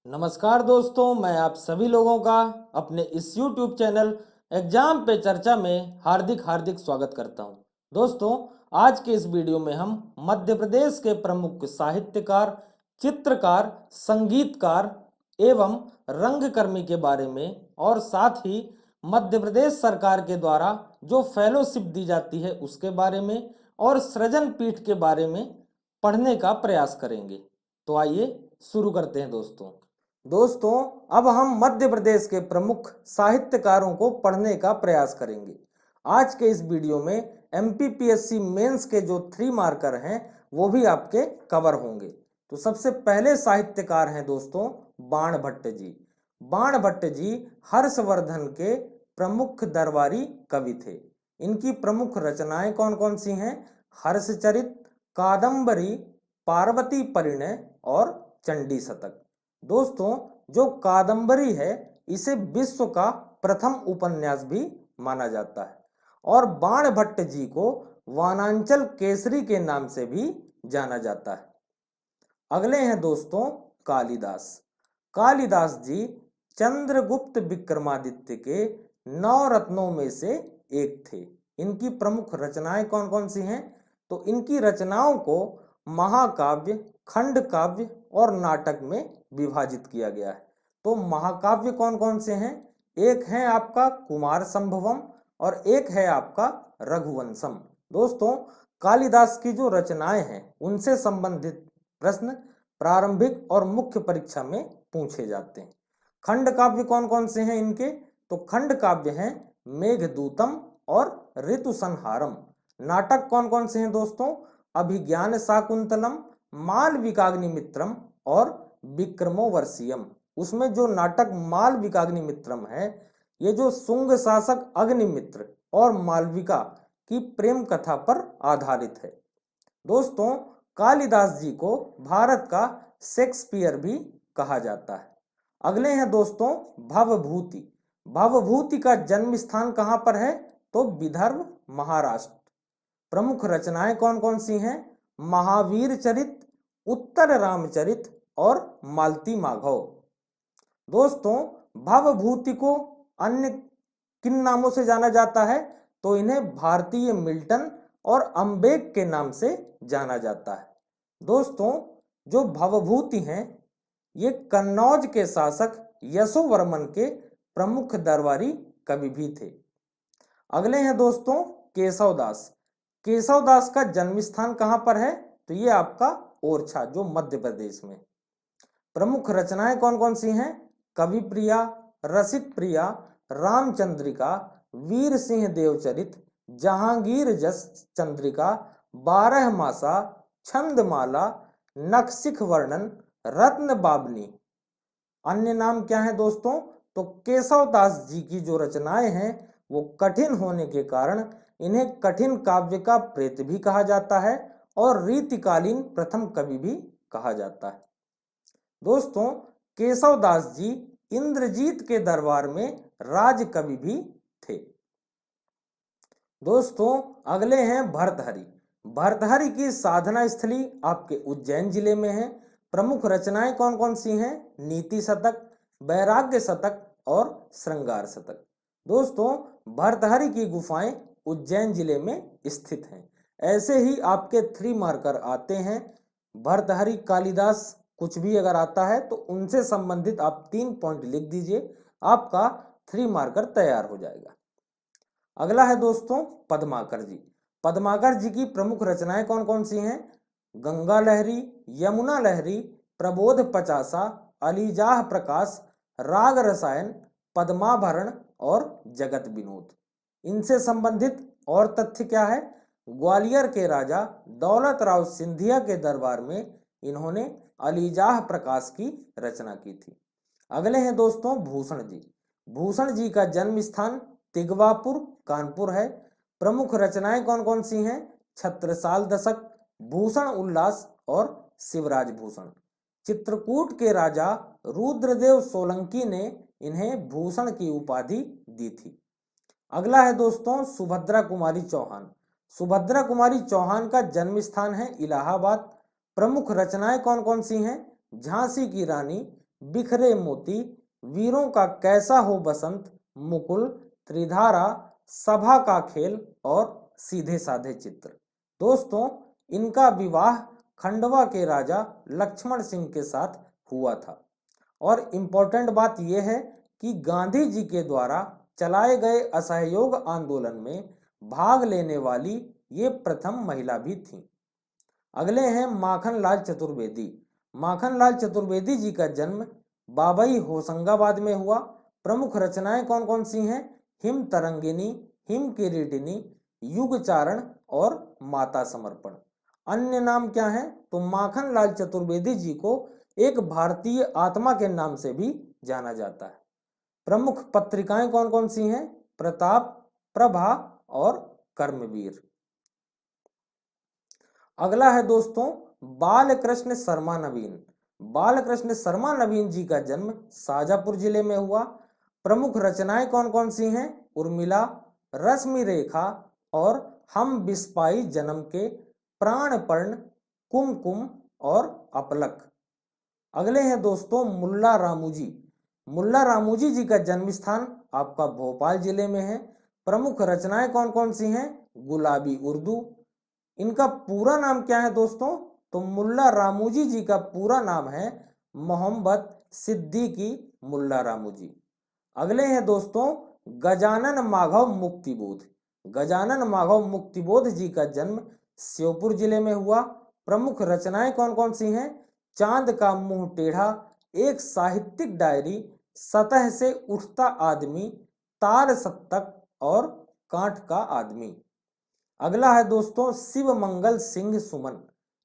नमस्कार दोस्तों, मैं आप सभी लोगों का अपने इस YouTube चैनल एग्जाम पे चर्चा में हार्दिक हार्दिक स्वागत करता हूं। दोस्तों, आज के इस वीडियो में हम मध्य प्रदेश के प्रमुख साहित्यकार, चित्रकार, संगीतकार एवं रंगकर्मी के बारे में और साथ ही मध्य प्रदेश सरकार के द्वारा जो फेलोशिप दी जाती है उसके बारे में और सृजन पीठ के बारे में पढ़ने का प्रयास करेंगे। तो आइए शुरू करते हैं दोस्तों, अब हम मध्य प्रदेश के प्रमुख साहित्यकारों को पढ़ने का प्रयास करेंगे। आज के इस वीडियो में एमपीपीएससी मेंस के जो 3 मार्कर हैं वो भी आपके कवर होंगे। तो सबसे पहले साहित्यकार हैं दोस्तों बाण भट्ट जी। बाण भट्ट जी हर्षवर्धन के प्रमुख दरबारी कवि थे। इनकी प्रमुख रचनाएं कौन कौन सी हैं? हर्षचरित, कादंबरी, पार्वती परिणय और चंडी शतक। दोस्तों, जो कादंबरी है इसे विश्व का प्रथम उपन्यास भी माना जाता है और बाण भट्ट जी को वानांचल केसरी के नाम से भी जाना जाता है। अगले हैं दोस्तों कालिदास। कालिदास जी चंद्रगुप्त विक्रमादित्य के 9 रत्नों में से एक थे। इनकी प्रमुख रचनाएं कौन कौन सी हैं? तो इनकी रचनाओं को महाकाव्य, खंड काव्य और नाटक में विभाजित किया गया है। तो महाकाव्य कौन कौन से हैं? एक है आपका कुमार संभवम और एक है आपका रघुवंशम। दोस्तों, कालिदास की जो रचनाएं हैं उनसे संबंधित प्रश्न प्रारंभिक और मुख्य परीक्षा में पूछे जाते हैं। खंड काव्य कौन कौन से हैं इनके? तो खंड काव्य हैं मेघदूतम और ऋतु संहारम। नाटक कौन कौन से हैं दोस्तों? अभिज्ञान शाकुंतलम, मालविकाग्निमित्रम और विक्रमोर्वशीयम। उसमें जो नाटक मालविकाग्निमित्रम है ये जो शुंग शासक अग्निमित्र और मालविका की प्रेम कथा पर आधारित है। दोस्तों, कालिदास जी को भारत का शेक्सपियर भी कहा जाता है। अगले हैं दोस्तों भवभूति। भवभूति का जन्म स्थान कहां पर है? तो विदर्भ, महाराष्ट्र। प्रमुख रचनाएं कौन कौन सी हैं? महावीर चरित, उत्तर रामचरित और मालती माघव। दोस्तों, भवभूति को अन्य किन नामों से जाना जाता है? तो इन्हें भारतीय मिल्टन और अम्बेक के नाम से जाना जाता है। दोस्तों, जो भवभूति हैं ये कन्नौज के शासक यशोवर्मन के प्रमुख दरबारी कवि भी थे। अगले हैं दोस्तों केशवदास। केशवदास का जन्म स्थान कहां पर है? तो ये आपका ओरछा जो मध्य प्रदेश में। प्रमुख रचनाएं कौन कौन सी हैं? कवि प्रिया, रसिक प्रिया, रामचंद्रिका, वीर सिंह देवचरित, जहांगीर जस चंद्रिका, 12 मासा, छंदमाला, नखशिख वर्णन, रत्न बाबनी। अन्य नाम क्या है दोस्तों? तो केशवदास जी की जो रचनाएं हैं वो कठिन होने के कारण इन्हें कठिन काव्य का प्रेत भी कहा जाता है और रीतिकालीन प्रथम कवि भी कहा जाता है। दोस्तों, केशवदास जी इंद्रजीत के दरबार में राज कवि भी थे। दोस्तों, अगले हैं भर्तहरि। भर्तहरि की साधना स्थली आपके उज्जैन जिले में है। प्रमुख रचनाएं कौन कौन सी हैं? नीति शतक, वैराग्य शतक और श्रृंगार शतक। दोस्तों, भर्तहरि की गुफाएं उज्जैन जिले में स्थित हैं। ऐसे ही आपके 3 मार्कर आते हैं। भर्तहरि, कालिदास कुछ भी अगर आता है तो उनसे संबंधित आप 3 पॉइंट लिख दीजिए, आपका 3 मार्कर तैयार हो जाएगा। अगला है दोस्तों पद्माकर जी। पद्माकर जी की प्रमुख रचनाएं कौन कौन सी हैं? गंगा लहरी, यमुना लहरी, प्रबोध पचासा, अलीजाह प्रकाश, राग रसायन, पद्माभरण और जगत विनोद। इनसे संबंधित और तथ्य क्या है? ग्वालियर के राजा दौलत राव सिंधिया के दरबार में इन्होंने अलीजाह प्रकाश की रचना की थी। अगले हैं दोस्तों भूषण जी। भूषण जी का जन्म स्थान तिगवापुर, कानपुर है। प्रमुख रचनाएं कौन कौन सी हैं? छत्रसाल दशक, भूषण उल्लास और शिवराज भूषण। चित्रकूट के राजा रुद्रदेव सोलंकी ने इन्हें भूषण की उपाधि दी थी। अगला है दोस्तों सुभद्रा कुमारी चौहान। सुभद्रा कुमारी चौहान का जन्म स्थान है इलाहाबाद। प्रमुख रचनाएं कौन कौन सी हैं? झांसी की रानी, बिखरे मोती, वीरों का कैसा हो बसंत, मुकुल, त्रिधारा, सभा का खेल और सीधे साधे चित्र। दोस्तों, इनका विवाह खंडवा के राजा लक्ष्मण सिंह के साथ हुआ था। और इम्पोर्टेंट बात यह है कि गांधी जी के द्वारा चलाए गए असहयोग आंदोलन में भाग लेने वाली ये प्रथम महिला भी थी। अगले हैं माखनलाल चतुर्वेदी। माखनलाल चतुर्वेदी जी का जन्म बाबई होशंगाबाद में हुआ। प्रमुख रचनाएं कौन कौन सी हैं? हिम तरंगिनी, हिम किरीटिनी, युगचारण और माता समर्पण। अन्य नाम क्या है? तो माखनलाल चतुर्वेदी जी को एक भारतीय आत्मा के नाम से भी जाना जाता है। प्रमुख पत्रिकाएं कौन कौन सी हैं? प्रताप, प्रभा और कर्मवीर। अगला है दोस्तों बाल कृष्ण शर्मा नवीन। बाल कृष्ण शर्मा नवीन जी का जन्म शाजापुर जिले में हुआ। प्रमुख रचनाएं कौन कौन सी हैं? उर्मिला, रश्मि रेखा और हम बिस्पाई जन्म के, प्राणपर्ण, कुमकुम और अपलक। अगले हैं दोस्तों मुल्ला रामूजी। मुल्ला रामूजी जी का जन्म स्थान आपका भोपाल जिले में है। प्रमुख रचनाएं कौन कौन सी हैं? गुलाबी उर्दू। इनका पूरा नाम क्या है दोस्तों? तो मुल्ला रामूजी जी का पूरा नाम है मोहम्मद सिद्दीकी मुल्ला रामूजी। अगले हैं दोस्तों गजानन माधव मुक्तिबोध। गजानन माधव मुक्तिबोध जी का जन्म श्योपुर जिले में हुआ। प्रमुख रचनाएं कौन कौन सी हैं? चांद का मुंह टेढ़ा, एक साहित्यिक डायरी, सतह से उठता आदमी, तार सप्तक और कांठ का आदमी। अगला है दोस्तों शिव मंगल सिंह सुमन।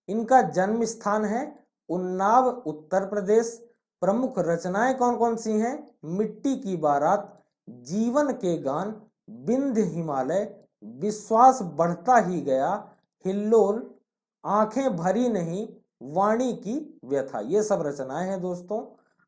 इनका जन्म स्थान है उन्नाव उत्तर प्रदेश। प्रमुख रचनाएं कौन कौन सी हैं? मिट्टी की बारात, जीवन के गान, विंध्य हिमालय, विश्वास बढ़ता ही गया, हिल्लोल, आंखें भरी नहीं, वाणी की व्यथा। ये सब रचनाएं हैं दोस्तों।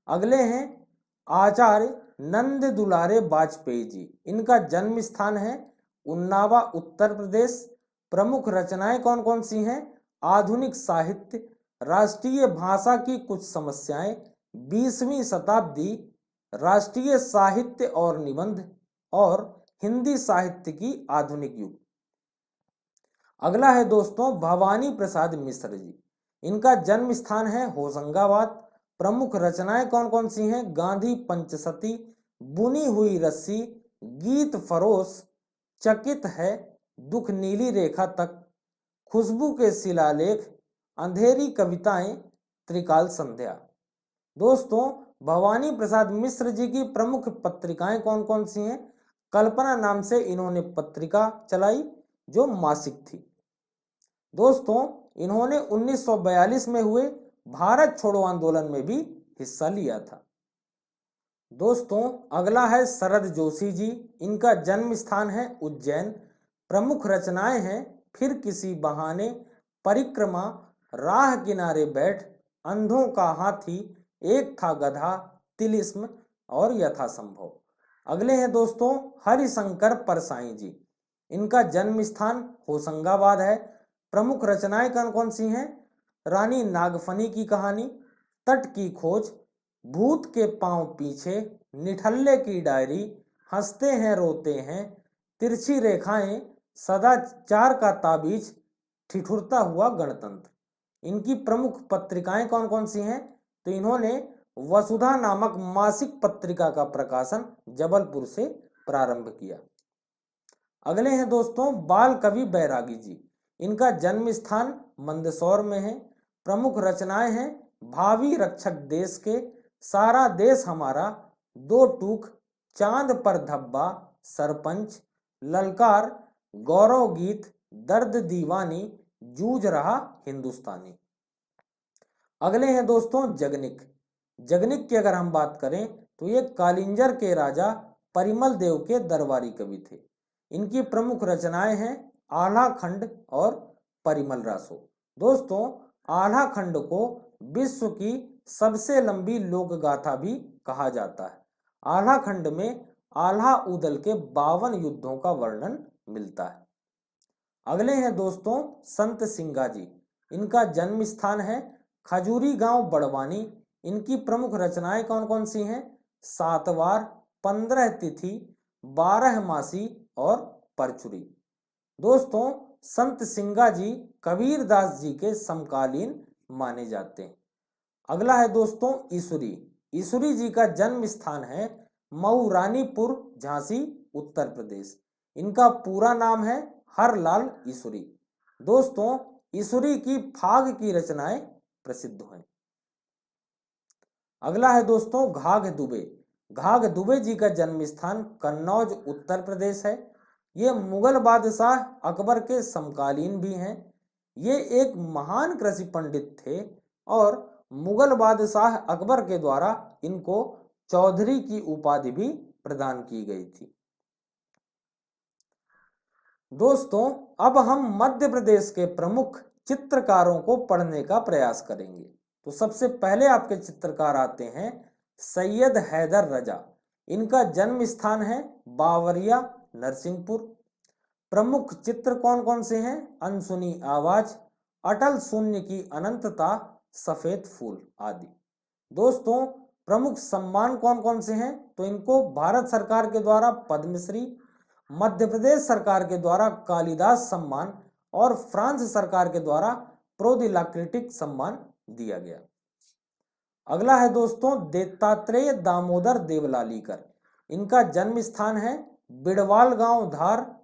अगले हैं आचार्य नंद दुलारे वाजपेयी जी। इनका जन्म स्थान है उन्नावा उत्तर प्रदेश। प्रमुख रचनाएं कौन कौन सी हैं? आधुनिक साहित्य, राष्ट्रीय भाषा की कुछ समस्याएं, 20वीं शताब्दी, राष्ट्रीय साहित्य और निबंध और हिंदी साहित्य की आधुनिक युग। अगला है दोस्तों भवानी प्रसाद मिश्र जी। इनका जन्म स्थान है होशंगाबाद। प्रमुख रचनाएं कौन कौन सी हैं? गांधी पंचसती, बुनी हुई रस्सी, गीत फरोश, चकित है, दुख नीली रेखा तक, खुशबू के शिलालेख, अंधेरी कविताएं, त्रिकाल संध्या। दोस्तों भवानी प्रसाद मिश्र जी की प्रमुख पत्रिकाएं कौन कौन सी हैं? कल्पना नाम से इन्होंने पत्रिका चलाई जो मासिक थी। दोस्तों इन्होंने 1942 में हुए भारत छोड़ो आंदोलन में भी हिस्सा लिया था। दोस्तों अगला है शरद जोशी जी। इनका जन्म स्थान है उज्जैन। प्रमुख रचनाएं हैं फिर किसी बहाने, परिक्रमा, राह किनारे बैठ, अंधों का हाथी, एक था गधा, तिलिस्म और यथासंभव। अगले हैं दोस्तों हरिशंकर परसाई जी। इनका जन्म स्थान होशंगाबाद है। प्रमुख रचनाएं कौन कौन सी हैं? रानी नागफनी की कहानी, तट की खोज, भूत के पांव पीछे, निठल्ले की डायरी, हंसते हैं रोते हैं, तिरछी रेखाएं, सदाचार का ताबीज, ठिठुरता हुआ गणतंत्र। इनकी प्रमुख पत्रिकाएं कौन कौन सी हैं? तो इन्होंने वसुधा नामक मासिक पत्रिका का प्रकाशन जबलपुर से प्रारंभ किया। अगले हैं दोस्तों बाल कवि बैरागी जी। इनका जन्म स्थान मंदसौर में है। प्रमुख रचनाएं हैं भावी रक्षक देश के, सारा देश हमारा, दो टूक, चांद पर धब्बा, सरपंच, ललकार, गौरव गीत, दर्द दीवानी, जूझ रहा हिंदुस्तानी। अगले हैं दोस्तों जगनिक। जगनिक की अगर हम बात करें तो ये कालिंजर के राजा परिमल देव के दरबारी कवि थे। इनकी प्रमुख रचनाएं हैं आल्हा खंड और परिमल रासो। दोस्तों आल्हा खंड को विश्व की सबसे लंबी लोक गाथा भी कहा जाता है। आल्हा खंड में आल्हा उदल के 52 युद्धों का वर्णन मिलता है। अगले हैं दोस्तों संत सिंगा जी। इनका जन्म स्थान है खजूरी गांव बड़वानी। इनकी प्रमुख रचनाएं कौन कौन सी हैं? सातवार, 15 तिथि, 12 मासी और परचुरी। दोस्तों, संत सिंगा जी कबीरदास जी के समकालीन माने जाते हैं। अगला है दोस्तों ईसुरी। ईसुरी जी का जन्म स्थान है मऊरानीपुर, झांसी, उत्तर प्रदेश। इनका पूरा नाम है हरलाल ईसुरी। दोस्तों, ईसुरी की फाग की रचनाएं प्रसिद्ध हैं। अगला है दोस्तों घाघ दुबे। घाघ दुबे जी का जन्म स्थान कन्नौज, उत्तर प्रदेश है। ये मुगल बादशाह अकबर के समकालीन भी हैं। ये एक महान कृषि पंडित थे और मुगल बादशाह अकबर के द्वारा इनको चौधरी की उपाधि भी प्रदान की गई थी। दोस्तों, अब हम मध्य प्रदेश के प्रमुख चित्रकारों को पढ़ने का प्रयास करेंगे। तो सबसे पहले आपके चित्रकार आते हैं सैयद हैदर रजा। इनका जन्म स्थान है बावरिया, नरसिंहपुर। प्रमुख चित्र कौन कौन से हैं? अनसुनी आवाज, अटल शून्य की अनंतता, सफेद फूल आदि। दोस्तों, प्रमुख सम्मान कौन कौन से हैं? तो इनको भारत सरकार के द्वारा पद्मश्री, मध्य प्रदेश सरकार के द्वारा कालिदास सम्मान और फ्रांस सरकार के द्वारा प्रोदिलाक्रिटिक सम्मान दिया गया। अगला है दोस्तों दत्तात्रेय दामोदर देवलालीकर। इनका जन्म स्थान है बिड़वाल गांव, धार।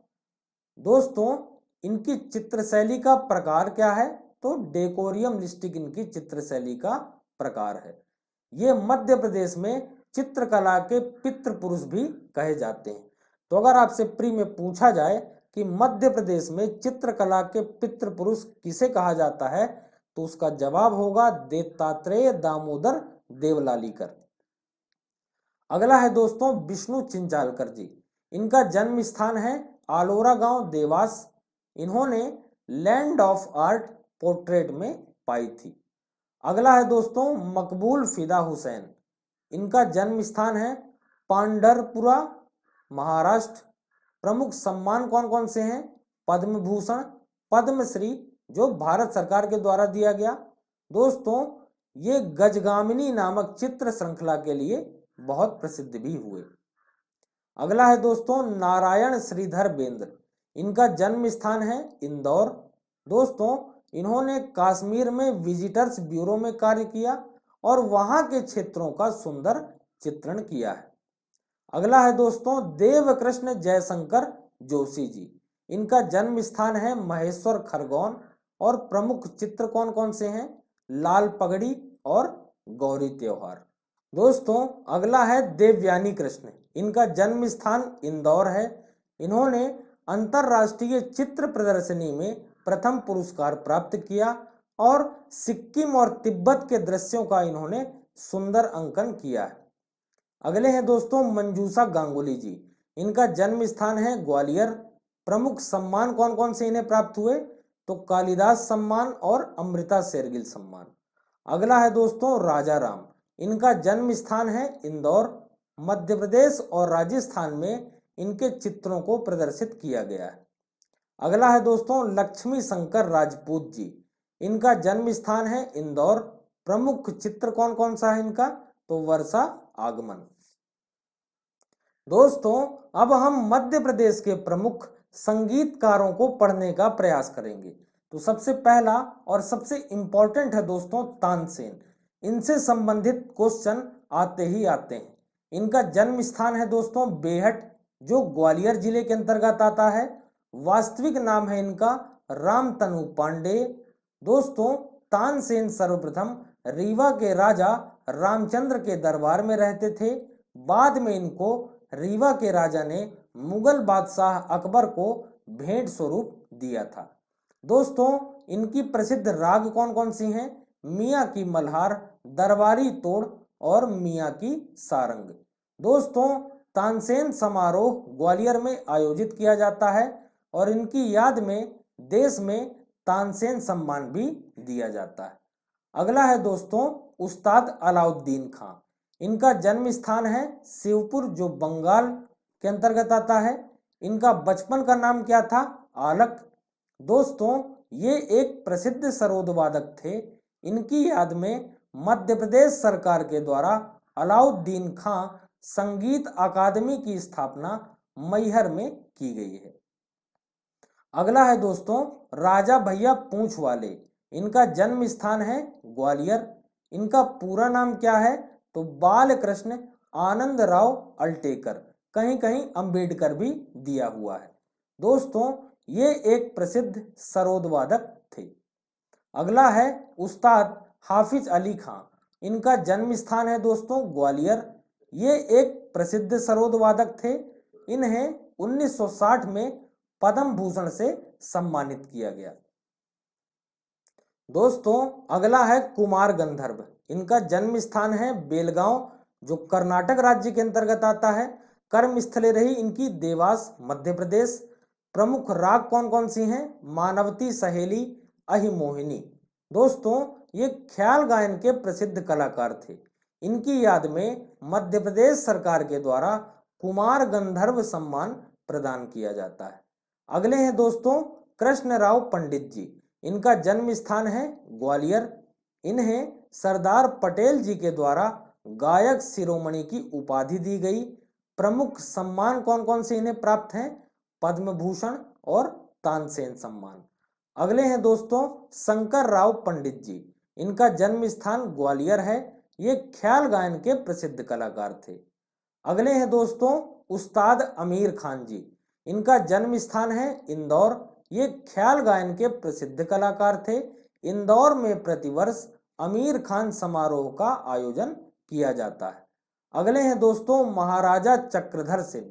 दोस्तों, इनकी चित्रशैली का प्रकार क्या है? तो डेकोरियम लिस्टिक इनकी चित्रशैली का प्रकार है। ये मध्य प्रदेश में चित्रकला के पितृ पुरुष भी कहे जाते हैं। तो अगर आपसे प्री में पूछा जाए कि मध्य प्रदेश में चित्रकला के पितृ पुरुष किसे कहा जाता है, तो उसका जवाब होगा दत्तात्रेय दामोदर देवलालीकर। अगला है दोस्तों विष्णु चिंचालकर जी। इनका जन्म स्थान है आलोरा गांव, देवास। इन्होंने लैंड ऑफ आर्ट पोर्ट्रेट में पाई थी। अगला है दोस्तों मकबूल फिदा हुसैन। इनका जन्म स्थान है पांढरपुरा, महाराष्ट्र। प्रमुख सम्मान कौन कौन से हैं? पद्म भूषण, पद्मश्री जो भारत सरकार के द्वारा दिया गया। दोस्तों, ये गजगामिनी नामक चित्र श्रृंखला के लिए बहुत प्रसिद्ध भी हुए। अगला है दोस्तों नारायण श्रीधर बेंद्र। इनका जन्म स्थान है इंदौर। दोस्तों, इन्होंने कश्मीर में विजिटर्स ब्यूरो में कार्य किया और वहां के क्षेत्रों का सुंदर चित्रण किया है। अगला है दोस्तों देवकृष्ण जयशंकर जोशी जी। इनका जन्म स्थान है महेश्वर, खरगोन। और प्रमुख चित्र कौन कौन से हैं? लाल पगड़ी और गौरी त्योहार। दोस्तों, अगला है देवयानी कृष्ण। इनका जन्म स्थान इंदौर है। इन्होंने अंतरराष्ट्रीय चित्र प्रदर्शनी में प्रथम पुरस्कार प्राप्त किया और सिक्किम और तिब्बत के दृश्यों का इन्होंने सुंदर अंकन किया है। अगले हैं दोस्तों मंजूषा गांगुली जी। इनका जन्म स्थान है ग्वालियर। प्रमुख सम्मान कौन कौन से इन्हें प्राप्त हुए? तो कालिदास सम्मान और अमृता शेरगिल सम्मान। अगला है दोस्तों राजा राम। इनका जन्म स्थान है इंदौर। मध्य प्रदेश और राजस्थान में इनके चित्रों को प्रदर्शित किया गया है। अगला है दोस्तों लक्ष्मी शंकर राजपूत जी। इनका जन्म स्थान है इंदौर। प्रमुख चित्र कौन कौन सा है इनका? तो वर्षा आगमन। दोस्तों, अब हम मध्य प्रदेश के प्रमुख संगीतकारों को पढ़ने का प्रयास करेंगे। तो सबसे पहला और सबसे इंपॉर्टेंट है दोस्तों तानसेन। इनसे संबंधित क्वेश्चन आते ही आते हैं। इनका जन्म स्थान है दोस्तों बेहट, जो ग्वालियर जिले के अंतर्गत आता है। वास्तविक नाम है इनका रामतनु पांडे। दोस्तों, तानसेन सर्वप्रथम रीवा के राजा रामचंद्र के दरबार में रहते थे। बाद में इनको रीवा के राजा ने मुगल बादशाह अकबर को भेंट स्वरूप दिया था। दोस्तों, इनकी प्रसिद्ध राग कौन कौन सी हैं? मियाँ की मल्हार, दरबारी तोड़ और मियाँ की सारंग। दोस्तों, तानसेन समारोह ग्वालियर में आयोजित किया जाता है और इनकी याद में देश में तानसेन सम्मान भी दिया जाता है। अगला है दोस्तों उस्ताद अलाउद्दीन खां। इनका जन्म स्थान है शिवपुर, जो बंगाल के अंतर्गत आता है। इनका बचपन का नाम क्या था? आलक। दोस्तों, ये एक प्रसिद्ध सरोद वादक थे। इनकी याद में मध्य प्रदेश सरकार के द्वारा अलाउद्दीन खां संगीत अकादमी की स्थापना मैहर में की गई है। अगला है दोस्तों राजा भैया पूंछ वाले, इनका जन्म स्थान है ग्वालियर। इनका पूरा नाम क्या है? तो बाल कृष्ण आनंद राव अल्टेकर, कहीं कहीं अंबेडकर भी दिया हुआ है। दोस्तों ये एक प्रसिद्ध सरोद वादक थे। अगला है उस्ताद हाफिज अली खां, इनका जन्म स्थान है दोस्तों ग्वालियर। ये एक प्रसिद्ध सरोद वादक थे। इन्हें 1960 में पद्म भूषण से सम्मानित किया गया। दोस्तों अगला है कुमार गंधर्व, इनका जन्म स्थान है बेलगांव, जो कर्नाटक राज्य के अंतर्गत आता है। कर्म स्थले रही इनकी देवास मध्य प्रदेश। प्रमुख राग कौन कौन सी हैं? मानवती, सहेली, अहिमोहिनी। दोस्तों ये ख्याल गायन के प्रसिद्ध कलाकार थे। इनकी याद में मध्य प्रदेश सरकार के द्वारा कुमार गंधर्व सम्मान प्रदान किया जाता है। अगले हैं दोस्तों कृष्णराव पंडित जी, इनका जन्म स्थान है ग्वालियर। इन्हें सरदार पटेल जी के द्वारा गायक शिरोमणि की उपाधि दी गई। प्रमुख सम्मान कौन कौन से इन्हें प्राप्त हैं? पद्म भूषण और तानसेन सम्मान। अगले हैं दोस्तों शंकर राव पंडित जी, इनका जन्म स्थान ग्वालियर है। ये ख्याल गायन के प्रसिद्ध कलाकार थे। अगले हैं दोस्तों उस्ताद अमीर खान जी, इनका जन्म स्थान है इंदौर। ये ख्याल गायन के प्रसिद्ध कलाकार थे। इंदौर में प्रतिवर्ष अमीर खान समारोह का आयोजन किया जाता है। अगले हैं दोस्तों महाराजा चक्रधर सिंह,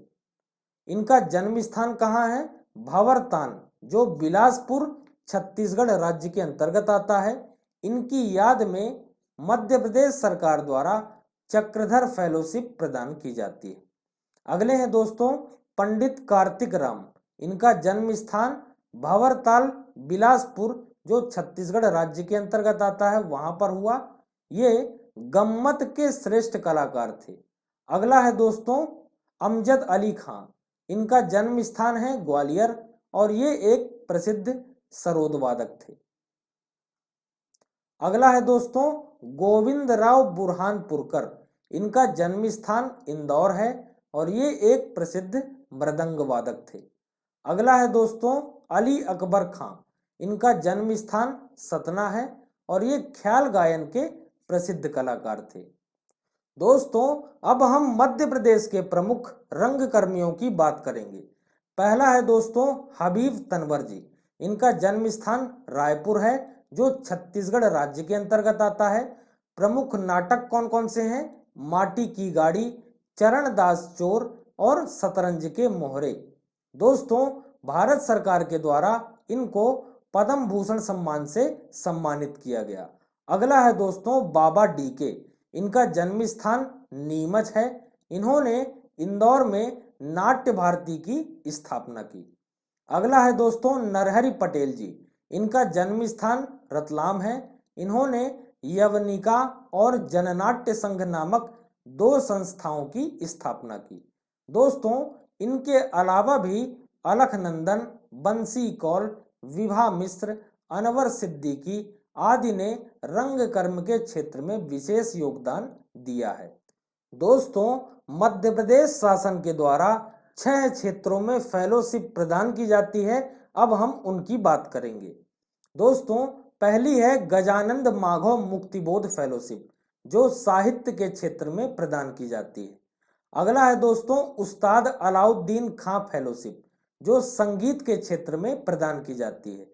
इनका जन्म स्थान कहाँ है? भंवरतान, जो बिलासपुर छत्तीसगढ़ राज्य के अंतर्गत आता है। इनकी याद में मध्य प्रदेश सरकार द्वारा चक्रधर फेलोशिप प्रदान की जाती है। अगले हैं दोस्तों पंडित कार्तिक राम, इनका जन्म स्थान भंवरताल बिलासपुर, जो छत्तीसगढ़ राज्य के अंतर्गत आता है, वहां पर हुआ। ये गम्मत के श्रेष्ठ कलाकार थे। अगला है दोस्तों अमजद अली खां, इनका जन्म स्थान है ग्वालियर और ये एक प्रसिद्ध सरोद वादक थे। अगला है दोस्तों गोविंद राव बुरहानपुरकर, इनका जन्म स्थान इंदौर है और ये एक प्रसिद्ध मृदंग वादक थे। अगला है दोस्तों अली अकबर खां, इनका जन्म स्थान सतना है और ये ख्याल गायन के प्रसिद्ध कलाकार थे। दोस्तों अब हम मध्य प्रदेश के प्रमुख रंगकर्मियों की बात करेंगे। पहला है दोस्तों हबीब तनवर जी, इनका जन्म स्थान रायपुर है, जो छत्तीसगढ़ राज्य के अंतर्गत आता है। प्रमुख नाटक कौन कौन से हैं? माटी की गाड़ी, चरणदास चोर और शतरंज के मोहरे। दोस्तों भारत सरकार के द्वारा इनको पद्म भूषण सम्मान से सम्मानित किया गया। अगला है दोस्तों बाबा डीके, इनका जन्म स्थान नीमच है। इन्होंने इंदौर में नाट्य भारती की स्थापना की। अगला है दोस्तों नरहरि पटेल जी, इनका जन्म स्थान रतलाम है। इन्होंने यवनिका और जननाट्य संघ नामक 2 संस्थाओं की स्थापना की। दोस्तों इनके अलावा भी अलखनंदन, बंसी कौल, विभा मिश्र, अनवर सिद्दीकी आदि ने रंगकर्म के क्षेत्र में विशेष योगदान दिया है। दोस्तों मध्य प्रदेश शासन के द्वारा 6 क्षेत्रों में फेलोशिप प्रदान की जाती है। अब हम उनकी बात करेंगे। दोस्तों पहली है गजानंद माधव मुक्तिबोध फेलोशिप, जो साहित्य के क्षेत्र में प्रदान की जाती है। अगला है दोस्तों उस्ताद अलाउद्दीन खां फेलोशिप, जो संगीत के क्षेत्र में प्रदान की जाती है।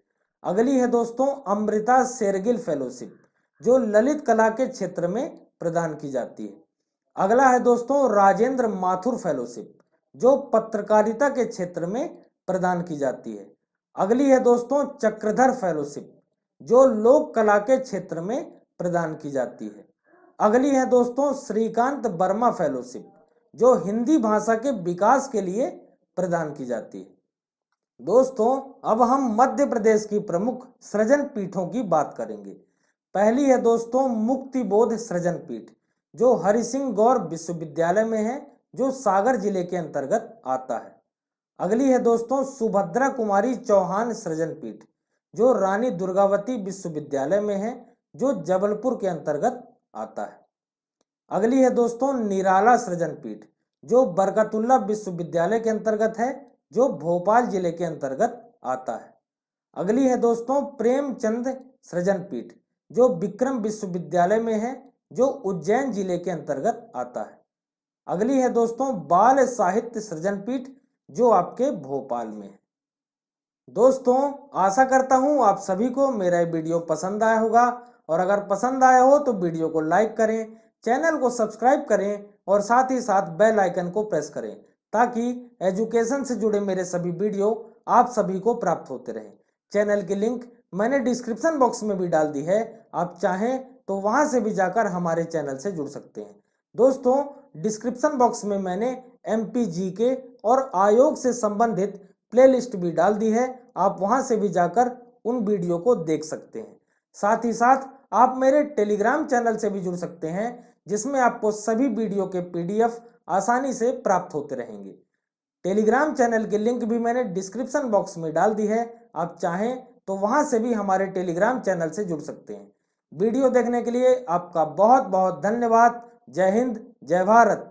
अगली है दोस्तों अमृता शेरगिल फेलोशिप, जो ललित कला के क्षेत्र में प्रदान की जाती है। अगला है दोस्तों राजेंद्र माथुर फेलोशिप, जो पत्रकारिता के क्षेत्र में प्रदान की जाती है। अगली है दोस्तों चक्रधर फेलोशिप, जो लोक कला के क्षेत्र में प्रदान की जाती है। अगली है दोस्तों श्रीकांत वर्मा फेलोशिप, जो हिंदी भाषा के विकास के लिए प्रदान की जाती है। दोस्तों अब हम मध्य प्रदेश की प्रमुख सृजन पीठों की बात करेंगे। पहली है दोस्तों मुक्तिबोध सृजन पीठ, जो हरिसिंह गौर विश्वविद्यालय में है, जो सागर जिले के अंतर्गत आता है। अगली है दोस्तों सुभद्रा कुमारी चौहान सृजन पीठ, जो रानी दुर्गावती विश्वविद्यालय में है, जो जबलपुर के अंतर्गत आता है। अगली है दोस्तों निराला सृजन पीठ, जो बरकतुल्लाह विश्वविद्यालय के अंतर्गत है, जो भोपाल जिले के अंतर्गत आता है। अगली है दोस्तों प्रेमचंद सृजन पीठ, जो विक्रम विश्वविद्यालय में है, जो उज्जैन जिले के अंतर्गत आता है। अगली है दोस्तों बाल साहित्य सृजन पीठ, जो आपके भोपाल में है। दोस्तों आशा करता हूं आप सभी को मेरा ये वीडियो पसंद आया होगा, और अगर पसंद आया हो तो वीडियो को लाइक करें, चैनल को सब्सक्राइब करें और साथ ही साथ बेल आइकन को प्रेस करें, ताकि एजुकेशन से जुड़े मेरे सभी वीडियो आप सभी को प्राप्त होते रहें। चैनल की लिंक मैंने डिस्क्रिप्शन बॉक्स में भी डाल दी है, आप चाहें तो वहां से भी जाकर हमारे चैनल से जुड़ सकते हैं। दोस्तों डिस्क्रिप्शन बॉक्स में मैंने MPGK और आयोग से संबंधित प्लेलिस्ट भी डाल दी है, आप वहां से भी जाकर उन वीडियो को देख सकते हैं। साथ ही साथ आप मेरे टेलीग्राम चैनल से भी जुड़ सकते हैं, जिसमें आपको सभी वीडियो के PDF आसानी से प्राप्त होते रहेंगे। टेलीग्राम चैनल की लिंक भी मैंने डिस्क्रिप्शन बॉक्स में डाल दी है, आप चाहें तो वहां से भी हमारे टेलीग्राम चैनल से जुड़ सकते हैं। वीडियो देखने के लिए आपका बहुत बहुत धन्यवाद। जय हिंद, जय भारत।